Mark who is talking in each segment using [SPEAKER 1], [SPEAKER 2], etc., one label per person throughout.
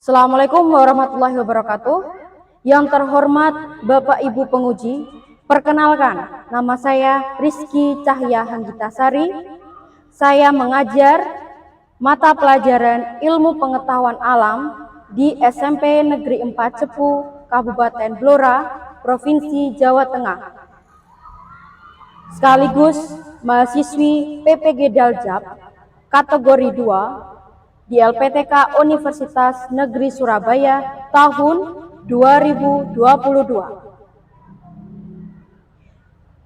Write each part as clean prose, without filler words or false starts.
[SPEAKER 1] Assalamualaikum warahmatullahi wabarakatuh. Yang terhormat Bapak Ibu penguji, perkenalkan, nama saya Rizky Cahya Hanggitasari. Saya mengajar mata pelajaran Ilmu Pengetahuan Alam di SMP Negeri 4 Cepu, Kabupaten Blora, Provinsi Jawa Tengah. Sekaligus mahasiswi PPG Daljab kategori 2 di LPTK Universitas Negeri Surabaya tahun 2022.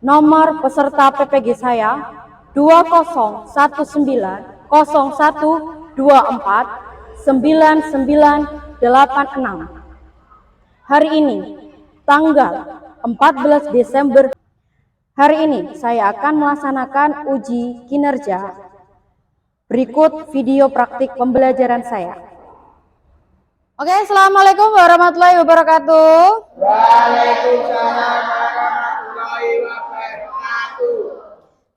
[SPEAKER 1] Nomor peserta PPG saya 2019249986. Hari ini tanggal 14 Desember. Hari ini saya akan melaksanakan uji kinerja. Berikut video praktik pembelajaran saya. Oke, assalamualaikum warahmatullahi wabarakatuh.
[SPEAKER 2] Waalaikumsalam warahmatullahi wabarakatuh.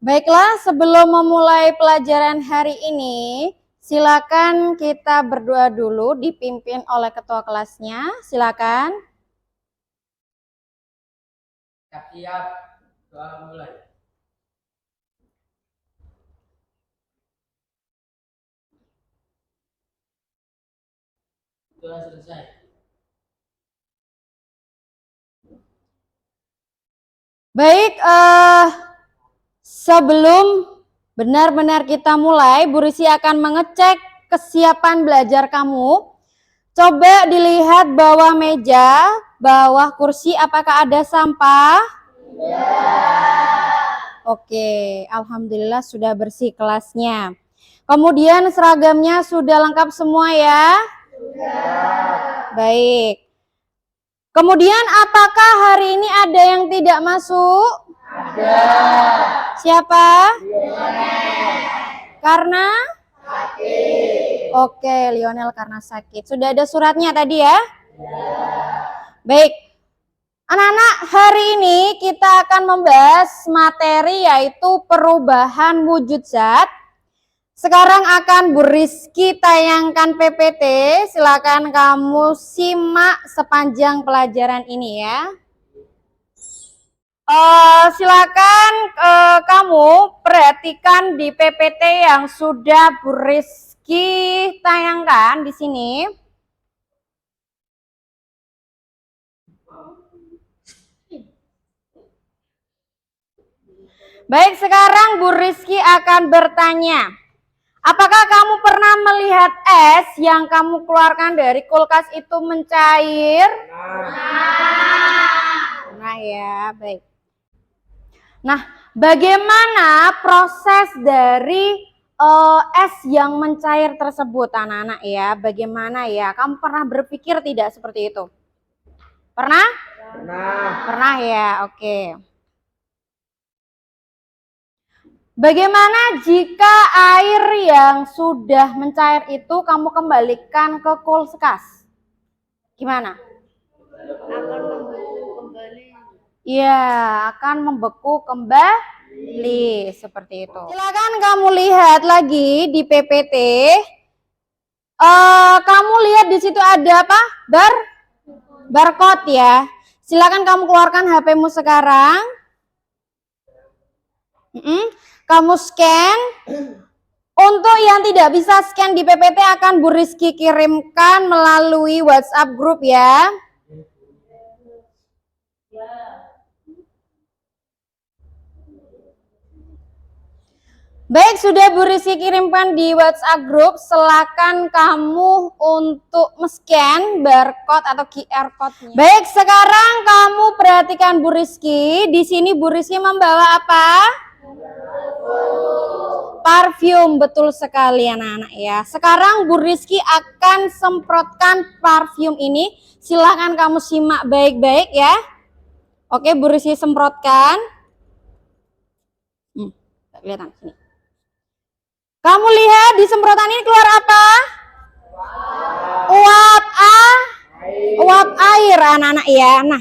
[SPEAKER 1] Baiklah, sebelum memulai pelajaran hari ini, silakan kita berdoa dulu dipimpin oleh ketua kelasnya. Silakan.
[SPEAKER 2] Siap, doa mulai. Doa selesai.
[SPEAKER 1] Baik, sebelum benar-benar kita mulai, Bu Risi akan mengecek kesiapan belajar kamu. Coba dilihat bawah meja, bawah kursi, apakah ada sampah? Ya. Oke, alhamdulillah sudah bersih kelasnya. Kemudian seragamnya sudah lengkap semua ya? Sudah. Baik. Kemudian apakah hari ini ada yang tidak masuk? Ada. Siapa? Lionel. Karena? Sakit. Oke, Lionel karena sakit. Sudah ada suratnya tadi ya? Ya. Baik. Anak-anak, hari ini kita akan membahas materi yaitu perubahan wujud zat. Sekarang akan Bu Rizky tayangkan PPT. Silakan kamu simak sepanjang pelajaran ini ya. Silakan kamu perhatikan di PPT yang sudah Bu Rizky tayangkan di sini. Baik, sekarang Bu Rizky akan bertanya. Apakah kamu pernah melihat es yang kamu keluarkan dari kulkas itu mencair? Nah ya, baik. Nah, bagaimana proses dari es yang mencair tersebut, anak-anak ya? Bagaimana ya? Kamu pernah berpikir tidak seperti itu? Pernah?
[SPEAKER 2] Pernah.
[SPEAKER 1] Pernah ya, oke. Bagaimana jika air yang sudah mencair itu kamu kembalikan ke kulkas? Gimana?
[SPEAKER 2] Akan membeku kembali.
[SPEAKER 1] Iya, akan membeku kembali seperti itu. Silakan kamu lihat lagi di PPT. Kamu lihat di situ ada apa? Barcode ya. Silakan kamu keluarkan HP-mu sekarang. Kamu scan. Untuk yang tidak bisa scan di PPT akan Bu Rizky kirimkan melalui WhatsApp grup ya. Baik, sudah Bu Rizky kirimkan di WhatsApp grup. Silakan kamu untuk men-scan barcode atau QR code-nya. Baik, sekarang kamu perhatikan Bu Rizky. Di sini Bu Rizky membawa apa? Parfum, betul sekali anak-anak ya. Sekarang Bu Rizky akan semprotkan parfum ini. Silakan kamu simak baik-baik ya. Oke, Bu Rizky semprotkan. Kelihatan sini. Kamu lihat di semprotan ini keluar apa? Uap air anak-anak ya. Nah,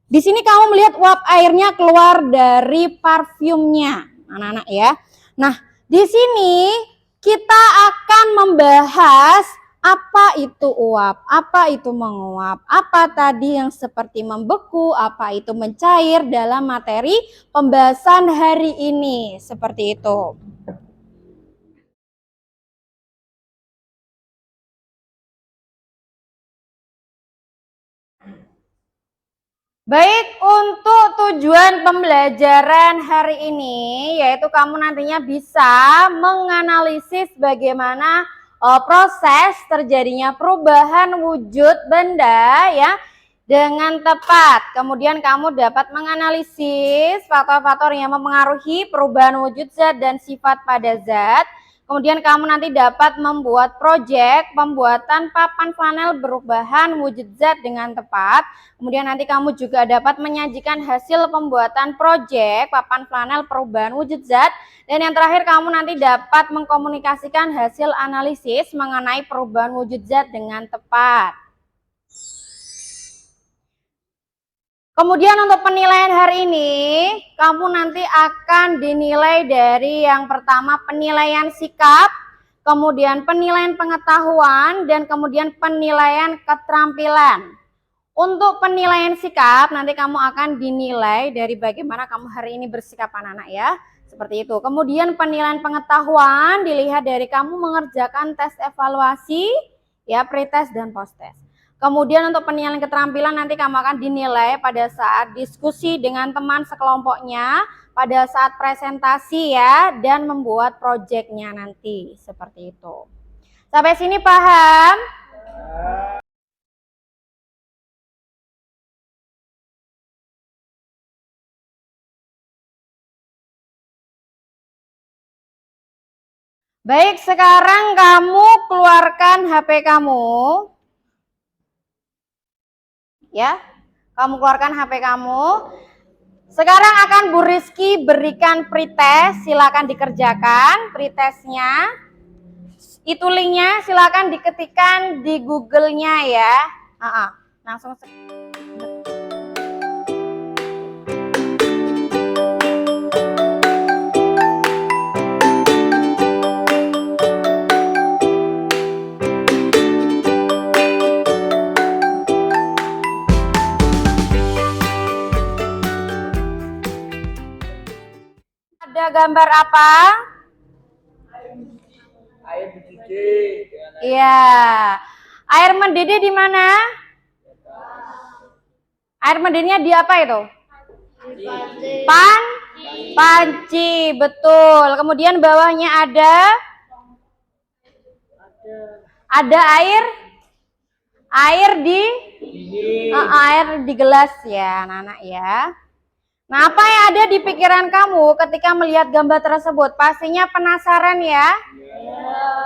[SPEAKER 1] di sini kamu melihat uap airnya keluar dari parfumnya, anak-anak ya. Nah, di sini kita akan membahas Apa itu uap? Apa itu menguap? Apa tadi yang seperti membeku? Apa itu mencair dalam materi pembahasan hari ini? Seperti itu. Baik, untuk tujuan pembelajaran hari ini, yaitu kamu nantinya bisa menganalisis bagaimana proses terjadinya perubahan wujud benda ya dengan tepat. Kemudian kamu dapat menganalisis faktor-faktor yang mempengaruhi perubahan wujud zat dan sifat pada zat. Kemudian kamu nanti dapat membuat proyek pembuatan papan flanel perubahan wujud zat dengan tepat. Kemudian nanti kamu juga dapat menyajikan hasil pembuatan proyek papan flanel perubahan wujud zat. Dan yang terakhir kamu nanti dapat mengkomunikasikan hasil analisis mengenai perubahan wujud zat dengan tepat. Kemudian untuk penilaian hari ini, kamu nanti akan dinilai dari yang pertama penilaian sikap, kemudian penilaian pengetahuan, dan kemudian penilaian keterampilan. Untuk penilaian sikap, nanti kamu akan dinilai dari bagaimana kamu hari ini bersikap anak-anak ya. Seperti itu. Kemudian penilaian pengetahuan dilihat dari kamu mengerjakan tes evaluasi, ya pretest dan posttest. Kemudian untuk penilaian keterampilan nanti kamu akan dinilai pada saat diskusi dengan teman sekelompoknya, pada saat presentasi ya, dan membuat proyeknya nanti. Seperti itu. Sampai sini paham? Baik, sekarang kamu keluarkan HP kamu. Ya, kamu keluarkan HP kamu. Sekarang akan Bu Rizky berikan pretest, silakan dikerjakan pretestnya. Itu linknya silakan diketikkan di Google-nya ya. Langsung. Ada gambar apa?
[SPEAKER 2] Air mendidih.
[SPEAKER 1] Iya. Air mendidih di mana? Air mendidihnya di apa itu? Panci, betul. Kemudian bawahnya ada air di air di gelas ya, anak-anak ya. Nah, apa yang ada di pikiran kamu ketika melihat gambar tersebut? Pastinya penasaran ya?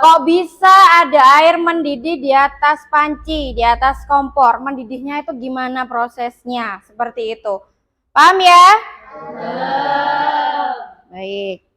[SPEAKER 1] Kok bisa ada air mendidih di atas panci, di atas kompor? Mendidihnya itu gimana prosesnya? Seperti itu. Paham ya? Baik.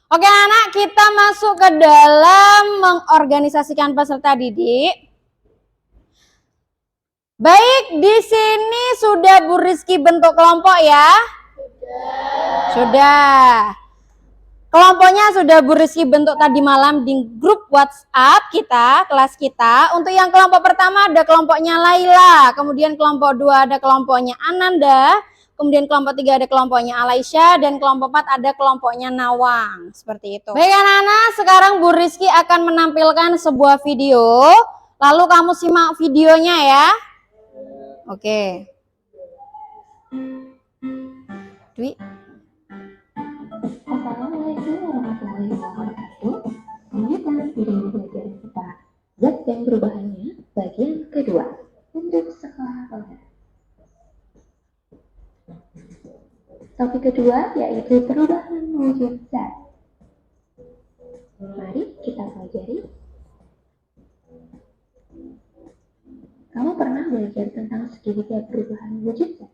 [SPEAKER 1] Oke anak, kita masuk ke dalam mengorganisasikan peserta didik. Baik, di sini sudah Bu Rizky bentuk kelompok ya? Sudah. Kelompoknya sudah Bu Rizky bentuk tadi malam di grup WhatsApp kita, kelas kita. Untuk yang kelompok pertama ada kelompoknya Laila, kemudian kelompok 2 ada kelompoknya Ananda, kemudian kelompok 3 ada kelompoknya Alaisha, dan kelompok 4 ada kelompoknya Nawang. Seperti itu. Baik anak-anak, sekarang Bu Rizky akan menampilkan sebuah video. Lalu kamu simak videonya ya. Oke. Dwi.
[SPEAKER 3] Assalamualaikum warahmatullahi wabarakatuh. Lanjutkan video belajar kita. Zat dan perubahannya bagian kedua untuk sekolah bawah. Topik kedua yaitu perubahan wujud zat. Mari kita pelajari. Kamu pernah belajar tentang segitiga perubahan wujud zat?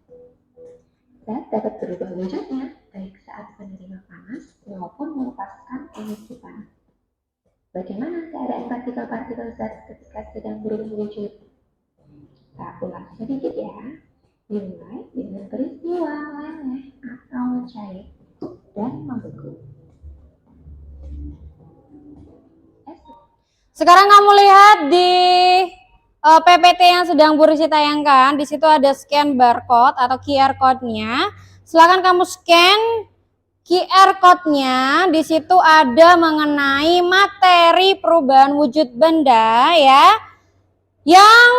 [SPEAKER 3] Zat dapat berubah wujudnya baik saat menerima panas maupun melepaskan emisi panas. Bagaimana keadaan partikel-partikel zat ketika sedang berwujud. Kita ulang sedikit ya. Dimulai dengan peristiwa meleleh atau mencair dan membeku.
[SPEAKER 1] Sekarang kamu lihat di PPT yang sedang Bu Rizky tayangkan. Di situ ada scan barcode atau QR code-nya. Silakan kamu scan QR code-nya. Di situ ada mengenai materi perubahan wujud benda ya, yang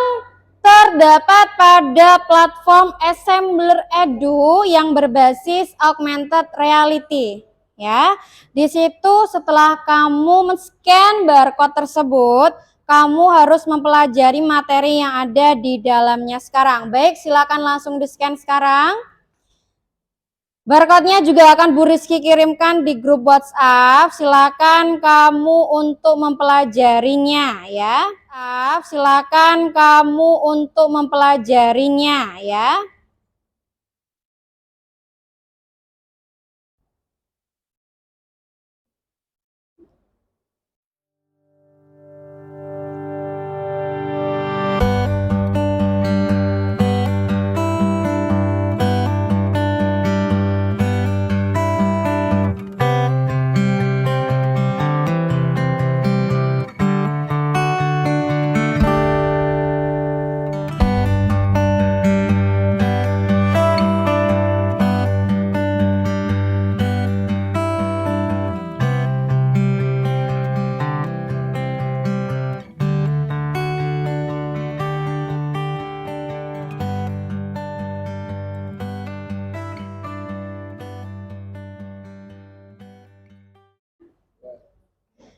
[SPEAKER 1] terdapat pada platform Assembler Edu yang berbasis augmented reality. Ya, di situ setelah kamu men-scan barcode tersebut, kamu harus mempelajari materi yang ada di dalamnya sekarang. Baik, silakan langsung di-scan sekarang. Barcode-nya juga akan Bu Rizky kirimkan di grup WhatsApp. Silakan kamu untuk mempelajarinya ya. Silakan kamu untuk mempelajarinya ya.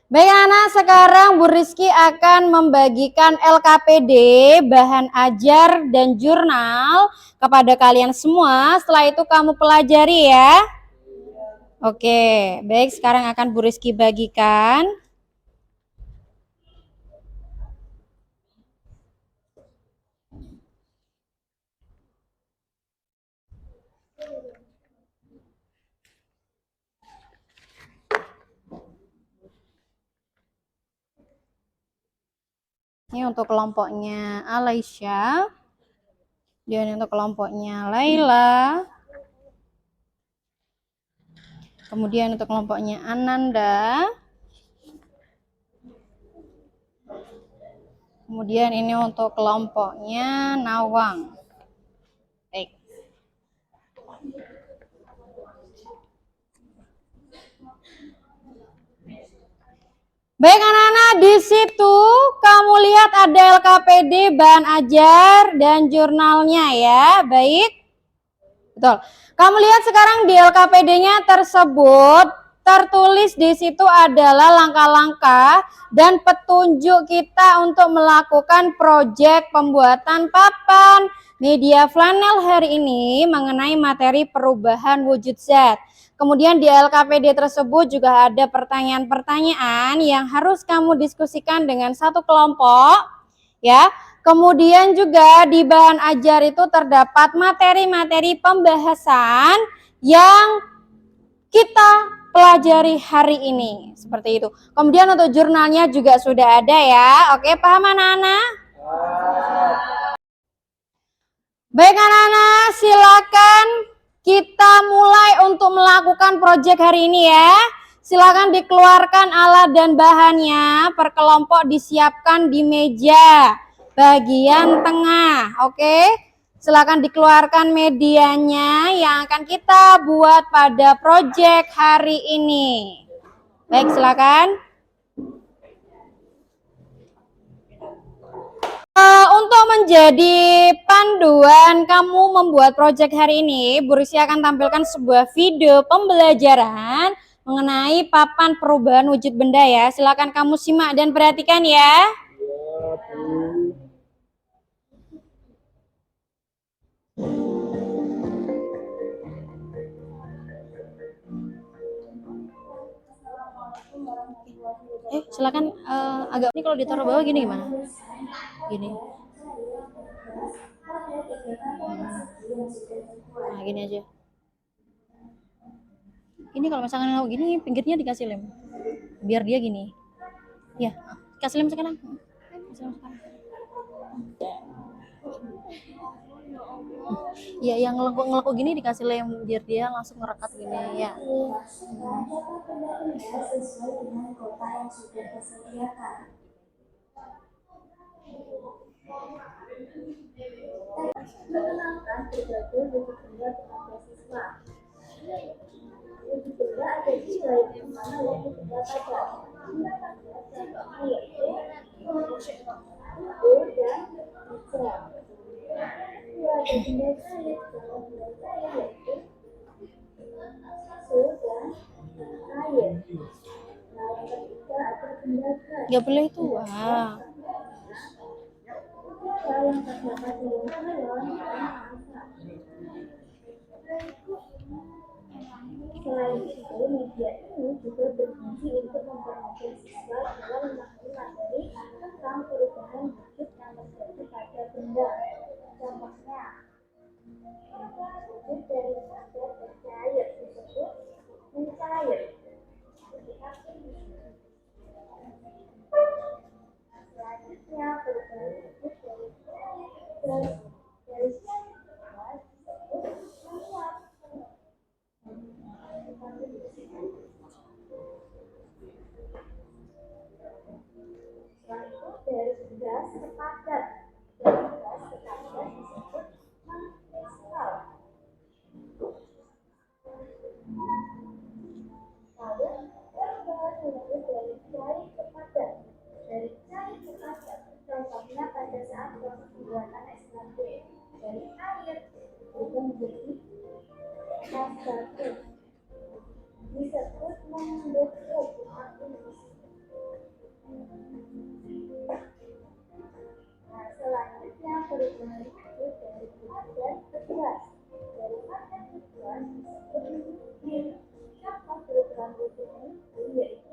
[SPEAKER 1] Baik anak, sekarang Bu Rizky akan membagikan LKPD, bahan ajar dan jurnal kepada kalian semua. Setelah itu kamu pelajari ya. Oke, baik, sekarang akan Bu Rizky bagikan. Ini untuk kelompoknya Alaisha, dan untuk kelompoknya Laila, kemudian untuk kelompoknya Ananda, kemudian ini untuk kelompoknya Nawang. Baik. Baik anak-anak, di situ kamu lihat ada LKPD, bahan ajar, dan jurnalnya ya. Baik. Betul. Kamu lihat sekarang di LKPD-nya tersebut tertulis di situ adalah langkah-langkah dan petunjuk kita untuk melakukan proyek pembuatan papan media flanel hari ini mengenai materi perubahan wujud zat. Kemudian di LKPD tersebut juga ada pertanyaan-pertanyaan yang harus kamu diskusikan dengan satu kelompok, ya. Kemudian juga di bahan ajar itu terdapat materi-materi pembahasan yang kita pelajari hari ini, seperti itu. Kemudian untuk jurnalnya juga sudah ada ya. Oke, paham anak-anak? Baik anak-anak, silakan kita mulai untuk melakukan proyek hari ini ya. Silakan dikeluarkan alat dan bahannya, per kelompok disiapkan di meja bagian tengah. Oke, silakan dikeluarkan medianya yang akan kita buat pada proyek hari ini. Baik, silakan. Untuk menjadi panduan kamu membuat proyek hari ini, Bu Rizky akan tampilkan sebuah video pembelajaran mengenai papan perubahan wujud benda ya. Silakan kamu simak dan perhatikan ya. Silakan agak ini kalau ditaruh bawah gini gimana? Gini. Nah, gini aja. Ini kalau misalkan gini pinggirnya dikasih lem. Biar dia gini. Ya, Kasih lem sekarang. Kasih lem sekarang. Ya, yang ngelekuk gini dikasih lem biar dia langsung ngerekat gini ya.
[SPEAKER 3] Sesuai dengan kota yang sudah disediakan. Mengenalkan berbagai bentuk benda kepada siswa. Bentuk benda ada dua, yang pertama yaitu benda padat. Benda padat contohnya yaitu buku dan meja. Kedua ada benda cair, contoh benda cair yaitu susu dan air. Nah, yang ketiga ada benda gas.
[SPEAKER 1] Nggak boleh tua.
[SPEAKER 3] Yang terdapat di dalam balon dan asap. Selain itu, media ini juga berfungsi untuk mempermudah siswa dalam memahami materi tentang perubahan wujud yang terjadi pada benda. Contohnya, wujud dari padat dan cair disebut mencair. Selanjutnya, perubahan wujud dari cair disebut menguap. Setelah itu dari gas ke padat, disebut mengkristal. Lalu perubahan wujud dari cair ke padat. Dari cair ke padat, contohnya pada saat proses pembuatan ekstrak dari air berubah menjadi H1 disebut membentuk Nah, selanjutnya perubahan wujud dari padat ke gas. Dari padat ke gas disebut menguap. Contoh perubahan wujud ini yaitu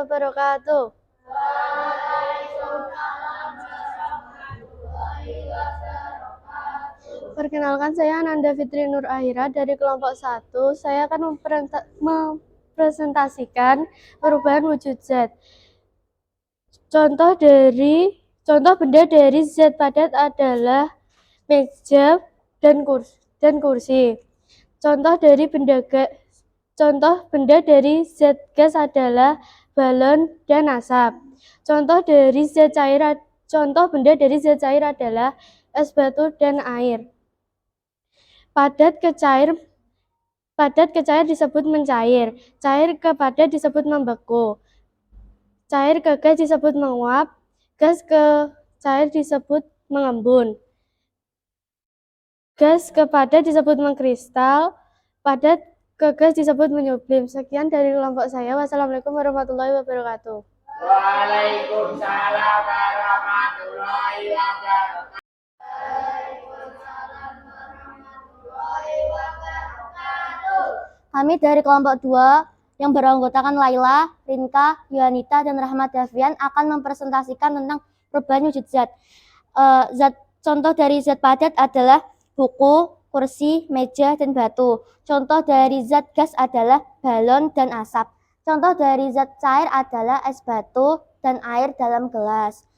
[SPEAKER 4] wabarakatuh. Perkenalkan, saya Ananda Fitri Nur Ahira dari kelompok 1. Saya akan mempresentasikan perubahan wujud zat. Contoh benda dari zat padat adalah meja dan kursi. Contoh benda dari zat gas adalah balon dan asap. Contoh benda dari zat cair adalah es batu dan air. Padat ke cair disebut mencair. Cair ke padat disebut membeku. Cair ke gas disebut menguap. Gas ke cair disebut mengembun. Gas ke padat disebut mengkristal. Padat ke gas disebut menyublim. Sekian dari kelompok saya. Wassalamualaikum warahmatullahi wabarakatuh.
[SPEAKER 2] Waalaikumsalam warahmatullahi wabarakatuh.
[SPEAKER 5] Kami dari kelompok 2 yang beranggotakan Laila, Rinka, Yuanita, dan Rahmat Davian akan mempresentasikan tentang perubahan wujud zat. Contoh dari zat padat adalah buku, kursi, meja, dan batu. Contoh dari zat gas adalah balon dan asap. Contoh dari zat cair adalah es batu dan air dalam gelas.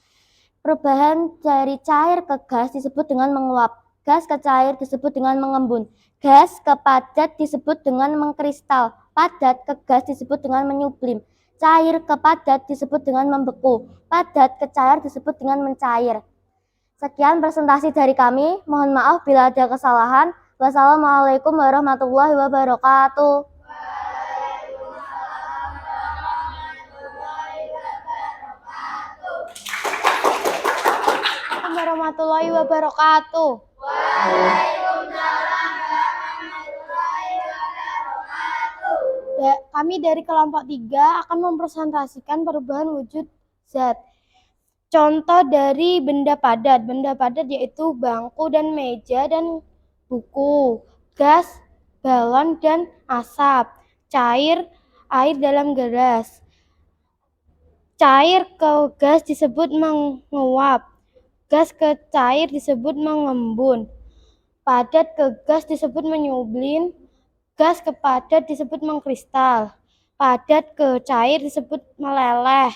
[SPEAKER 5] Perubahan dari cair ke gas disebut dengan menguap. Gas ke cair disebut dengan mengembun. Gas ke padat disebut dengan mengkristal. Padat ke gas disebut dengan menyublim. Cair ke padat disebut dengan membeku. Padat ke cair disebut dengan mencair. Sekian presentasi dari kami. Mohon maaf bila ada kesalahan. Wassalamualaikum warahmatullahi wabarakatuh.
[SPEAKER 4] Assalamualaikum warahmatullahi wabarakatuh. Kami dari kelompok 3 akan mempresentasikan perubahan wujud zat. Contoh dari benda padat. Benda padat yaitu bangku dan meja dan buku, gas, balon dan asap, cair, air dalam gelas. Cair ke gas disebut menguap, gas ke cair disebut mengembun, padat ke gas disebut menyublim, gas ke padat disebut mengkristal, padat ke cair disebut meleleh,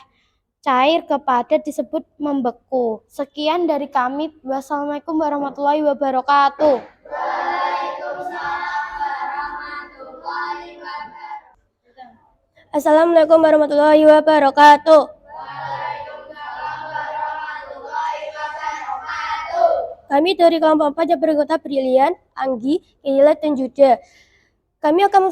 [SPEAKER 4] cair ke padat disebut membeku. Sekian dari kami. Wassalamualaikum warahmatullahi wabarakatuh. Assalamualaikum warahmatullahi wabarakatuh. Kami dari kelompok 4 yang beranggota Brilian, Anggi, Ilet, dan Juda. Kami akan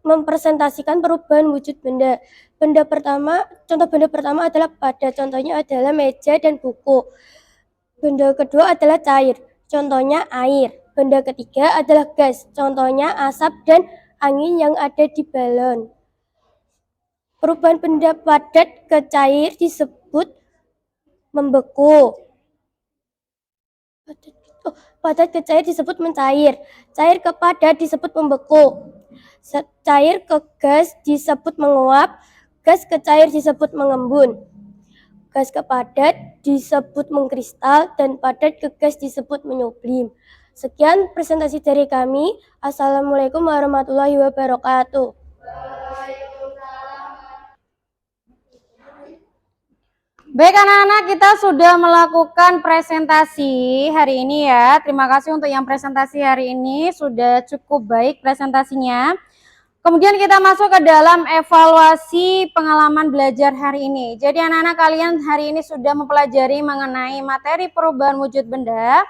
[SPEAKER 4] mempresentasikan perubahan wujud benda. Contoh benda pertama adalah padat. Contohnya adalah meja dan buku. Benda kedua adalah cair. Contohnya air. Benda ketiga adalah gas. Contohnya asap dan angin yang ada di balon. Perubahan benda padat ke cair disebut membeku. Padat ke cair disebut mencair. Cair ke padat disebut membeku. Cair ke gas disebut menguap. Gas ke cair disebut mengembun. Gas ke padat disebut mengkristal. Dan padat ke gas disebut menyublim. Sekian presentasi dari kami. Assalamualaikum warahmatullahi wabarakatuh.
[SPEAKER 1] Baik anak-anak, kita sudah melakukan presentasi hari ini ya. Terima kasih untuk yang presentasi hari ini, sudah cukup baik presentasinya. Kemudian kita masuk ke dalam evaluasi pengalaman belajar hari ini. Jadi anak-anak kalian hari ini sudah mempelajari mengenai materi perubahan wujud benda.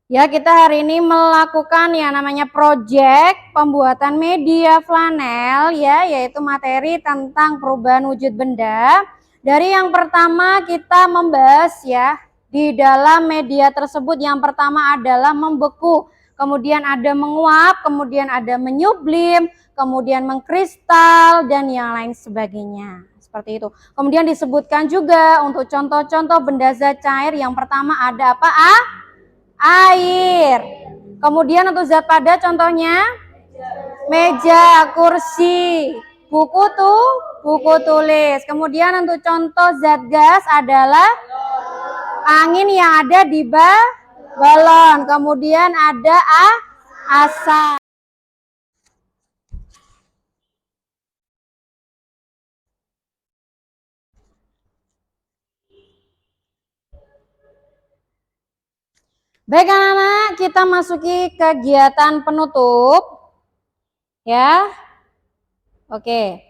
[SPEAKER 1] Ya, kita hari ini melakukan yang namanya proyek pembuatan media flanel ya, yaitu materi tentang perubahan wujud benda. Dari yang pertama kita membahas ya, di dalam media tersebut yang pertama adalah membeku, kemudian ada menguap, kemudian ada menyublim, kemudian mengkristal, dan yang lain sebagainya. Seperti itu. Kemudian disebutkan juga untuk contoh-contoh benda zat cair, yang pertama ada apa? Air. Kemudian untuk zat padat contohnya? Meja, kursi, buku tulis. Kemudian untuk contoh zat gas adalah angin yang ada di balon. Kemudian ada asap. Baik anak-anak, kita masuki kegiatan penutup. Ya. Oke.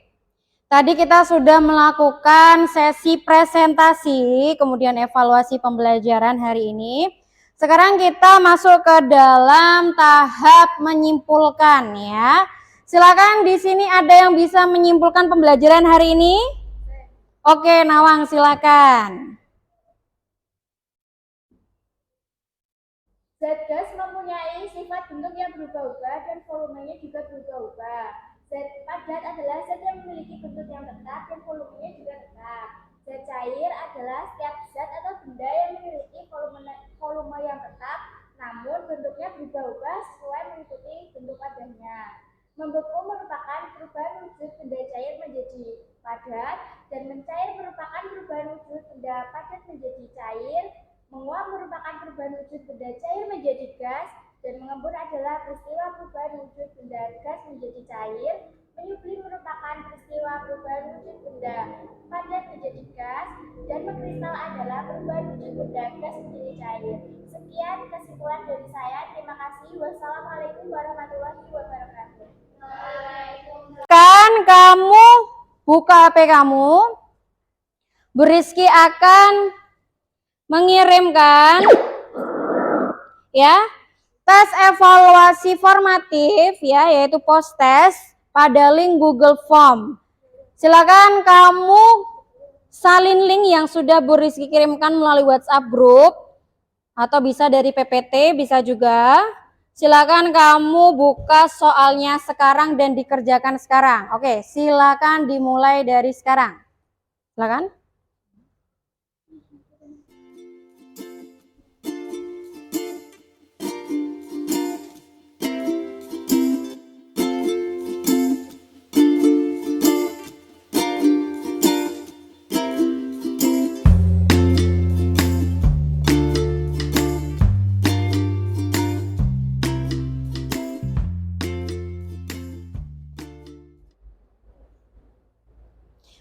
[SPEAKER 1] Tadi kita sudah melakukan sesi presentasi, kemudian evaluasi pembelajaran hari ini. Sekarang kita masuk ke dalam tahap menyimpulkan ya. Silakan di sini ada yang bisa menyimpulkan pembelajaran hari ini? Oke, Nawang silakan.
[SPEAKER 3] Zat gas mempunyai sifat bentuk yang berubah-ubah dan volumenya juga berubah-ubah. Zat padat adalah zat yang memiliki bentuk yang tetap dan volumenya juga tetap. Zat cair adalah setiap zat atau benda yang memiliki volume yang tetap, namun bentuknya berubah-ubah sesuai mengikuti bentuk padanya. Membeku merupakan perubahan wujud benda cair menjadi padat, dan mencair merupakan perubahan wujud benda padat menjadi cair. Menguap merupakan perubahan wujud benda cair menjadi gas, dan mengembun adalah peristiwa perubahan wujud benda gas menjadi cair. Menyublim merupakan peristiwa perubahan wujud benda padat menjadi gas, dan mengkristal adalah perubahan wujud benda gas menjadi cair. Sekian kesimpulan dari saya. Terima kasih. Wassalamualaikum warahmatullahi wabarakatuh.
[SPEAKER 1] Kan kamu buka HP kamu, Bu Rizky akan mengirimkan ya tes evaluasi formatif ya, yaitu post test pada link Google Form. Silakan kamu salin link yang sudah Bu Rizky kirimkan melalui WhatsApp group atau bisa dari PPT, bisa juga. Silakan kamu buka soalnya sekarang dan dikerjakan sekarang. Oke, silakan dimulai dari sekarang. Silakan.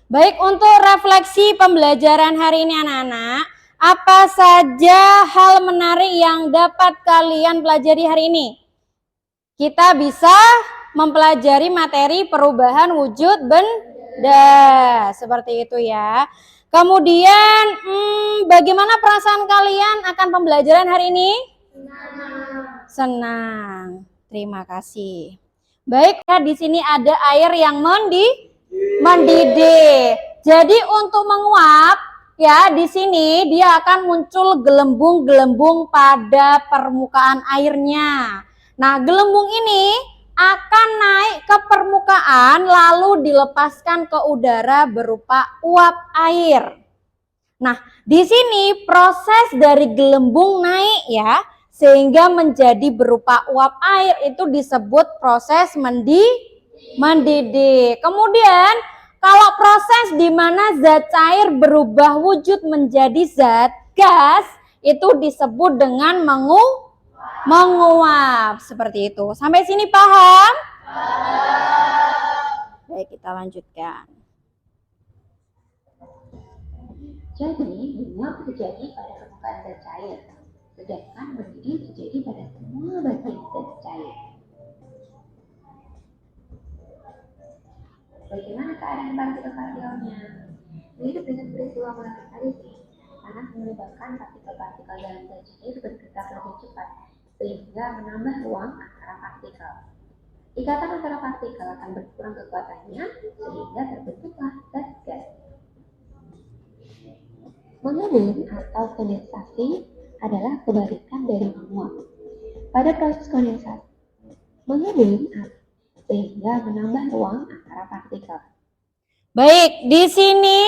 [SPEAKER 1] Baik, untuk refleksi pembelajaran hari ini anak-anak, apa saja hal menarik yang dapat kalian pelajari hari ini? Kita bisa mempelajari materi perubahan wujud benda, seperti itu ya. Kemudian, bagaimana perasaan kalian akan pembelajaran hari ini? Senang. Terima kasih. Baik, di sini ada air yang mendidih. Jadi untuk menguap ya, di sini dia akan muncul gelembung-gelembung pada permukaan airnya. Nah, gelembung ini akan naik ke permukaan lalu dilepaskan ke udara berupa uap air. Nah, di sini proses dari gelembung naik ya sehingga menjadi berupa uap air itu disebut proses mendidih. Kemudian kalau proses di mana zat cair berubah wujud menjadi zat gas itu disebut dengan menguap. Seperti itu. Sampai sini paham? Baik, kita lanjutkan.
[SPEAKER 6] Jadi, menguap terjadi pada permukaan zat cair, sedangkan mendidih terjadi pada semua bagian zat cair. Bagaimana keadaan partikel-partikelnya? Mirip dengan peristiwa molekularisasi, panas menyebabkan partikel-partikel dalam zat cair bergerak lebih cepat, sehingga menambah ruang antara partikel. Ikatan antara partikel akan berkurang kekuatannya, sehingga terbentuklah zat gas. Mengembun atau kondensasi adalah kebalikan dari menguap. Pada proses kondensasi, mengembun sehingga menambah ruang antara partikel.
[SPEAKER 1] Baik, di sini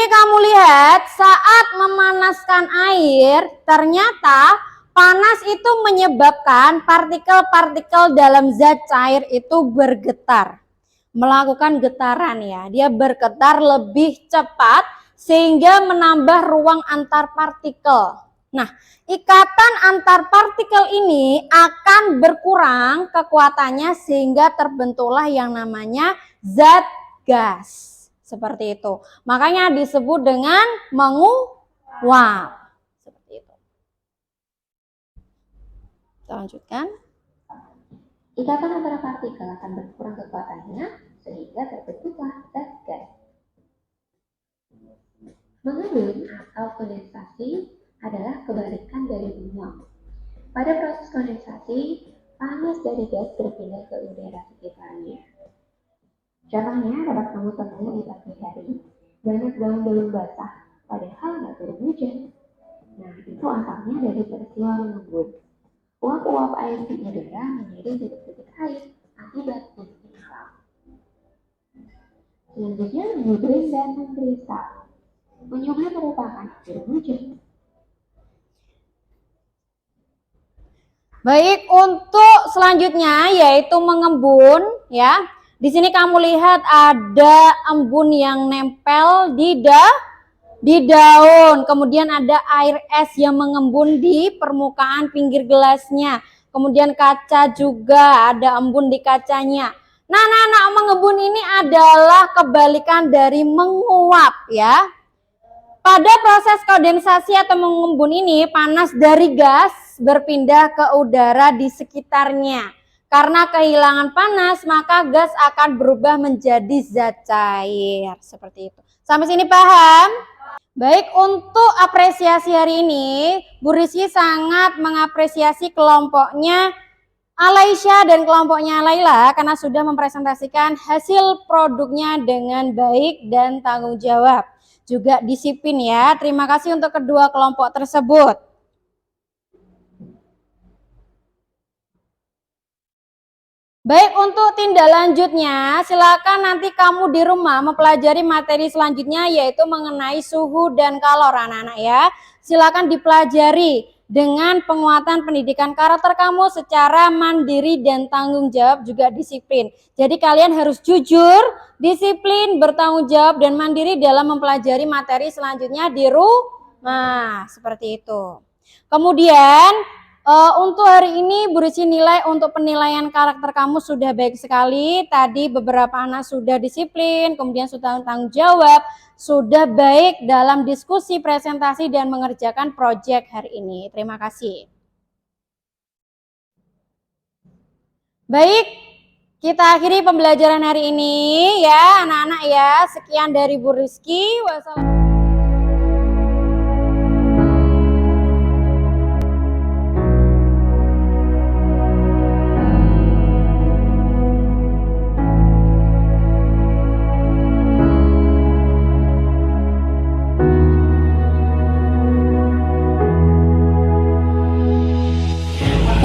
[SPEAKER 1] kamu lihat saat memanaskan air, ternyata Panas itu menyebabkan partikel-partikel dalam zat cair itu bergetar. Melakukan getaran ya. Dia bergetar lebih cepat sehingga menambah ruang antar partikel. Nah, ikatan antar partikel ini akan berkurang kekuatannya sehingga terbentuklah yang namanya zat gas. Seperti itu. Makanya disebut dengan menguap. Kita lanjutkan.
[SPEAKER 6] Ikatan antara partikel akan berkurang kekuatannya sehingga terbentuklah zat gas. Mengembun atau kondensasi adalah kebalikan dari menguap. Pada proses kondensasi, panas dari gas berpindah ke udara sekitarnya. Contohnya dapat kamu temui di pagi hari, banyak daun-daun basah, padahal nggak turun hujan. Nah, itu asalnya dari peristiwa mengembun. Uap-uap air di udara menjadi titik-titik air akibat kondisi alam. Selanjutnya, menyublim dan menggelisah. Menyublim merupakan turun hujan.
[SPEAKER 1] Baik, untuk selanjutnya yaitu mengembun ya. Di sini kamu lihat ada embun yang nempel di daun, kemudian ada air es yang mengembun di permukaan pinggir gelasnya. Kemudian kaca juga ada embun di kacanya. Nah, anak-anak, mengembun ini adalah kebalikan dari menguap ya. Pada proses kondensasi atau mengembun ini, panas dari gas berpindah ke udara di sekitarnya. Karena kehilangan panas, maka gas akan berubah menjadi zat cair. Seperti itu. Sampai sini paham? Baik, untuk apresiasi hari ini, Bu Rizky sangat mengapresiasi kelompoknya Alaisha dan kelompoknya Laila karena sudah mempresentasikan hasil produknya dengan baik dan tanggung jawab. Juga disiplin ya. Terima kasih untuk kedua kelompok tersebut. Baik, untuk tindak lanjutnya, silakan nanti kamu di rumah mempelajari materi selanjutnya yaitu mengenai suhu dan kalor anak-anak ya. Silakan dipelajari dengan penguatan pendidikan karakter kamu secara mandiri dan tanggung jawab juga disiplin. Jadi kalian harus jujur, disiplin, bertanggung jawab dan mandiri dalam mempelajari materi selanjutnya di rumah. Seperti itu. Kemudian untuk hari ini Bu Rizky nilai untuk penilaian karakter kamu sudah baik sekali. Tadi beberapa anak sudah disiplin, kemudian sudah tanggung jawab, sudah baik dalam diskusi, presentasi, dan mengerjakan proyek hari ini. Terima kasih. Baik, kita akhiri pembelajaran hari ini ya anak-anak ya. Sekian dari Bu Rizky. Wassalamualaikum.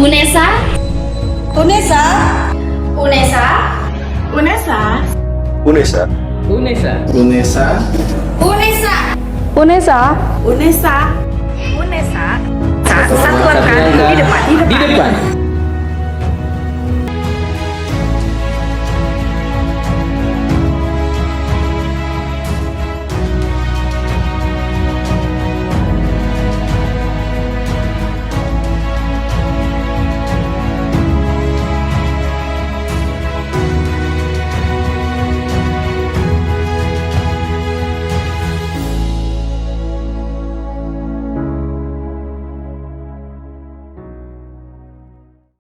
[SPEAKER 7] Unesa,
[SPEAKER 8] Unesa,
[SPEAKER 7] Unesa,
[SPEAKER 8] Unesa,
[SPEAKER 2] Unesa.
[SPEAKER 9] Unesa.
[SPEAKER 8] Unesa,
[SPEAKER 7] Unesa,
[SPEAKER 8] Unesa, Unesa, Unesa. Satu langkah di depan.
[SPEAKER 9] Di depan.